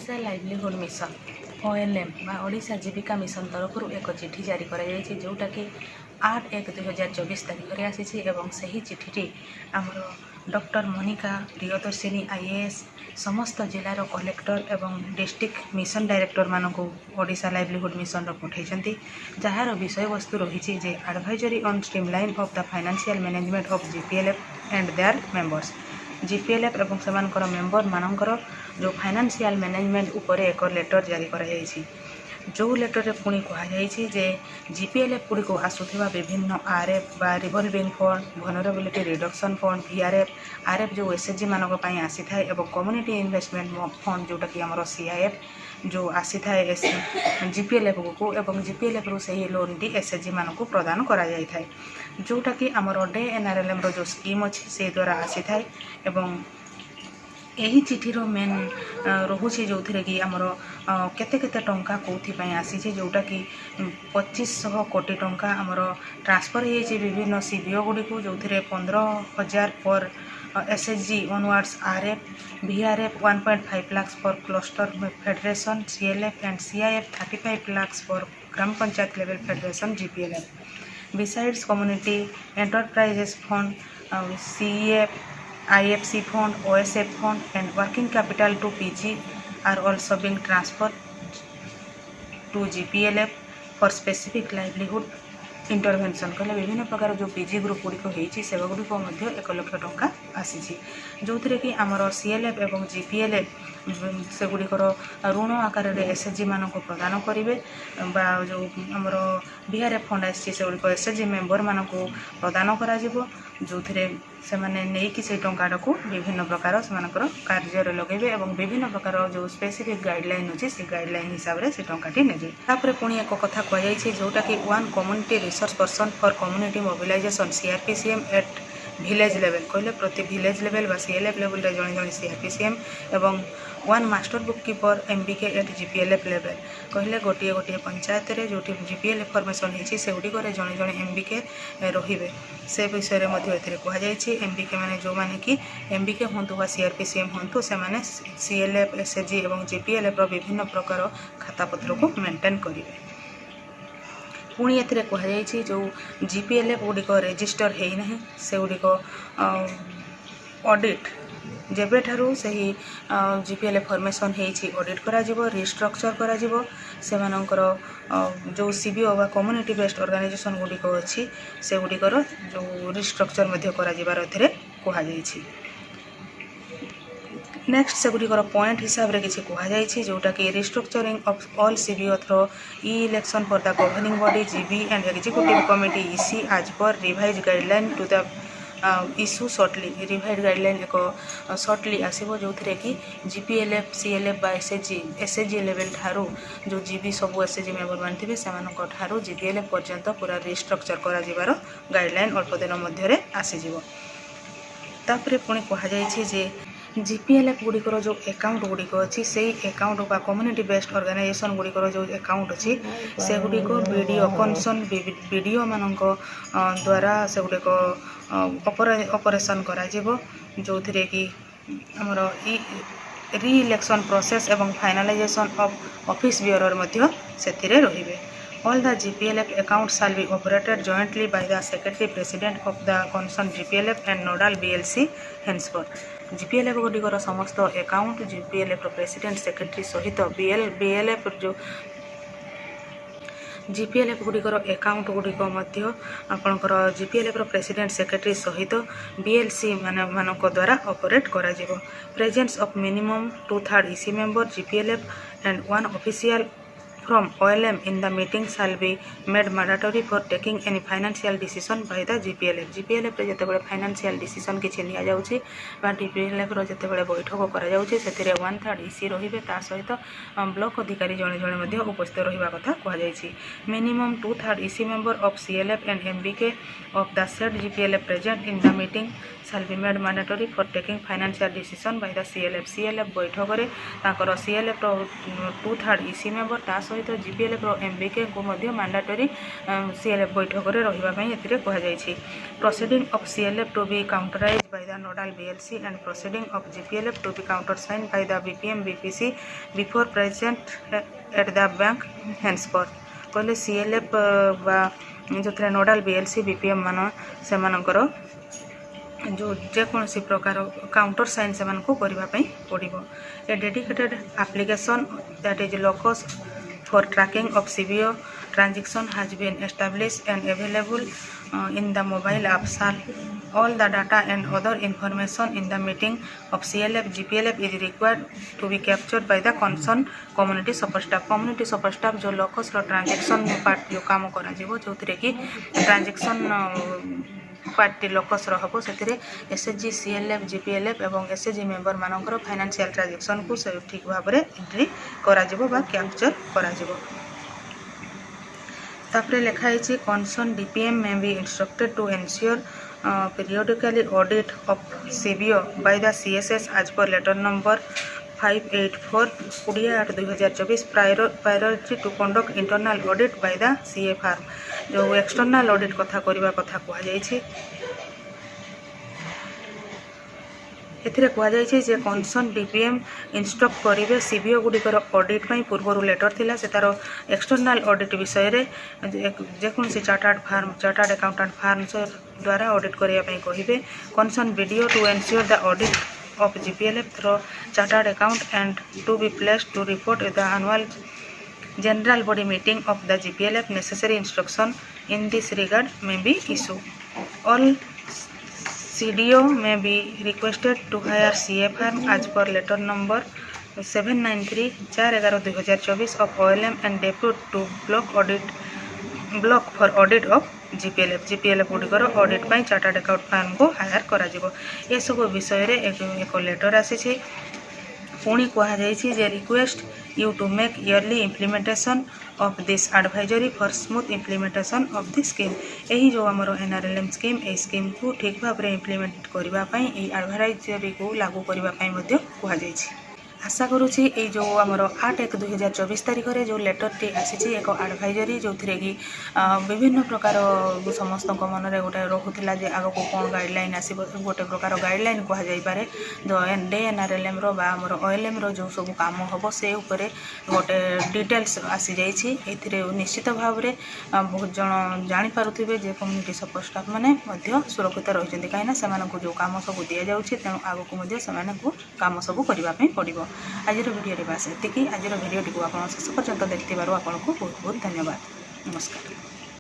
Odisha livelihood mission OLM Odisha जीविका mission तरफ एक चिठी जारी कर जोटा कि 8/1/2024 तारीख में आसी एवं सही चिठी आमर डॉक्टर मोनिका प्रियदर्शिनी IAS समस्त जिलार कलेक्टर एवं डिस्ट्रिक्ट मिशन डायरेक्टर मानक ओडिशा लाइवलीहुड मिशन पठाई जार विषय वस्तु रही जे advisory on streamline of the financial management of GPLF and their members GPLF एवं सेमानकर मेंबर मानकर जो फाइनेंशियल मैनेजमेंट उपर एक लेटर जारी कराई जो लेटर पुणी कहुई जे GPLF गुड़ी को आसुवा विभिन्न RF बा revolving fund vulnerability reduction fund VRF जो SHG मानक आसी थाए एवं कम्युनिटी इन्वेस्टमेंट फंड जोटा कि आमर CIF जो आसी थाए GPLF को एवं GPLF रु सही लोन टी SHG मानक प्रदान करा जाय थाए जोटा कि आमर डे NRLM रो जो स्कीम अच्छी से द्वारा आसी थाए एवं यही चिठीर मेन रोचे जो थे कि आमर केते केते टंका कौन आसी जोटा कि 2500 कोटी टंका आमर ट्रांसफर हो विभिन्न CBO गुड़ी को जो थे 15,000 पर SHG onwards RF VRF 1.5 lakhs for cluster federation CLF and CIF 35 lakhs for gram panchayat level federation GPLF besides community enterprises fund CEF IFC fund, OSF fund and working capital to PG are also being transferred to GPLF for specific livelihood intervention कहले विभिन्न प्रकार जो PG group गुड़िक होती से गुड़िक 1 लाख टंका आसी जो थे कि आमर CLF एवं GPLF से गुड़िकर ऋण आकार SHG मान प्रदान करेंगे जो आमर VRF फंड आसी से गुड़िक SHG मेंबर मानक प्रदान करा जो थे से नहीं से टंका को विभिन्न प्रकार से कार्य लगे और विभिन्न प्रकार जो स्पेसिफिक गाइडलाइन अच्छी से गाइडलाइन हिसाब से टंकाटी ने पुणी एक कथा कहुई जोटा कि one community resource person for community mobilization CRPCM at village level कहले प्रति विलेज लेवल बा CLF लेवल रे जणे जणे CRPCM एवं one master bookkeeper MBK at GPLF level कहले गोटे गोटे पंचायत रे जोटी GPLF फॉर्मेशन होती से गुड़ी जणे जणे MBK रहिबे से विषय में कहुई MBK माने जो माने कि MBK हूँ बा CRPCM हूँ से माने CLF SHG एवं GPLF रो विभिन्न प्रकार खातापत्र को मेंटेन करेंगे पुणी एथिरे कहुई जो GPLF गुड़िक रेजिस्टर है ना से गुड़िक ऑडिट जेबे ठारू सही GPLF फॉर्मेशन होती ऑडिट करा जिवो रिस्ट्रक्चर करा जिवो से मानकर जो CBO बा कम्युनिटी बेस्ड ऑर्गेनाइजेशन गुड़िक अच्छी से गुड़िकर जो रिस्ट्रक्चर मध्य करा जिबार एथिरे कहुई नेक्स्ट से गुड़िकर पॉइंट हिसाब से किसी कहुई जोटा कि restructuring of all CBO through election for the governing body GB and executive committee EC as per revise guideline to the issue shortly revised guideline एक शॉर्टली आसो जो थे कि GPLF CLF बा SHG लेवल ठारू जो GB सब SHG member मानते से GPLF पर्यंत पूरा रिस्ट्रक्चर कर गाइडलाइन अल्प दिन मध्य आसीज तापर पुणी कहुई GPLF गुड़िकर जो अकाउंट गुड़िक अच्छी से अकाउंट बा कम्युनिटी बेस्ड ऑर्गेनाइजेशन गुड़िकर जो अकाउंट अच्छी से गुड़िक BDO कंसर्न BDO मानक द्वारा से गुड़िक ऑपरेशन करा जिवो जो थे कि आमर री इलेक्शन प्रोसेस एवं फाइनलाइजेशन ऑफ ऑफिस बियरर मध्य से रहिबे All the GPLF accounts shall be operated jointly by the Secretary President of the concerned GPLF and nodal BLC henceforth. GPLF गुड़िकर समस्त अकाउंट GPLF प्रेसिडेंट सेक्रेटरी सहित BLF जो GPLF गुड़िकर account गुड़िक आपणकर GPLF president secretary सहित BLC मानक द्वारा operate करा जिवो presence of minimum 2/3 EC member GPLF and 1 official from OLM in the meeting shall be made mandatory for taking any financial decision by the GPLF. GPLF रे जते बळे financial decision किछि निया जाउछि बा GPLF रो जते बळे बैठक करा जाउछि सेतिरे 1/3 EC रहिबे ता सहित ब्लॉक अधिकारी जणे जणे मध्ये उपस्थित रहिबा कथा कहै जाइछि minimum 2/3 EC member of CLF and MBK of the said GPLF present in the meeting shall be made mandatory for taking financial decision by the CLF बैठक रे ताकर CLF रो 2/3 EC मेंबर ता सहित GPLF MBK को mandatory CLF बैठक में रही कहुई। Proceeding of CLF to be countersigned by the nodal BLC and proceeding of GPLF to be countersigned by the BPM BPC before present at the bank henceforth. कहले CLF जो nodal BLC BPM मान से जो जेकोसी प्रकार counter sign से करने पड़ो। ए dedicated application that is locus for tracking of CBO transaction has been established and available in the mobile app. All the data and other information in the meeting of CLF GPLF is required to be captured by the concerned community substaff. Community substaff जो locus transaction part जो काम करा जो कि transaction party locus रहो से SHG CLF GPLF एवं SHG member मानकर फाइनेंशियल ट्रांजेक्शन को ठीक भाव में एंट्री करा कैप्चर करा। तापरे लिखाई concern DPM may be instructed to ensure periodically audit of CBO by the CSS as per letter number 584 20/2024 priority to conduct internal audit by the CFR। जो एक्सटर्नल ऑडिट कथा करबा कथा कहा जायछि। एथिरे कहा जायछि जे कंसर्न DPM इंस्ट्रक्ट करिवे CBO गुडिकर audit पई पूर्वरु letter थिला से तारो एक्सटर्नल ऑडिट विषय रे जेकोन से चार्टर्ड अकाउंटेंट फार्म द्वारा ऑडिट करिया पई कहिबे। Concern video to ensure the audit of GPLF through chartered account and to be placed to report the annual general body meeting of the GPLF necessary instruction in this regard may be issued. All CDO may be requested to hire CFR as per letter number 793 4/11/2024 of OLM and depute to block for audit of GPLF गुड़िकर audit पर chartered account firm को hire करा जिवो। ए सब विषय रे एक letter आसी पुणी कहुई request you to make early implementation of this advisory for smooth implementation of this scheme. यही जो आमर NRLM स्कीम ए स्कीम को ठीक भाव में इम्प्लीमेंट करने एडवाइजरी को लागू करने कहुई। आशा करुँची ये जो आमर 8/1/2024 तारीख में जो लेटरटी आसी एक एडवाइजरी जो थी कि विभिन्न प्रकार समस्त मन में गोटे रोला आग को कौन गाइडलाइन आसो गोटे प्रकार गाइडलाइन कहुई जो NRLM आमर OLM जो सब कम हम से गोटे डिटेल्स आसी जाइए। निश्चित भाव में बहुत जन जापारे जे कम्युनिटी सपोर्ट स्टाफ मैंने सुरक्षित रही कहीं जो कम सब दि जाऊँगी तेणु आग को कम सब करने पड़ो। आज वीडियो बास एति। आज वीडियो आप शेष पर्यंत देखिबार आपको बहुत बहुत धन्यवाद। नमस्कार।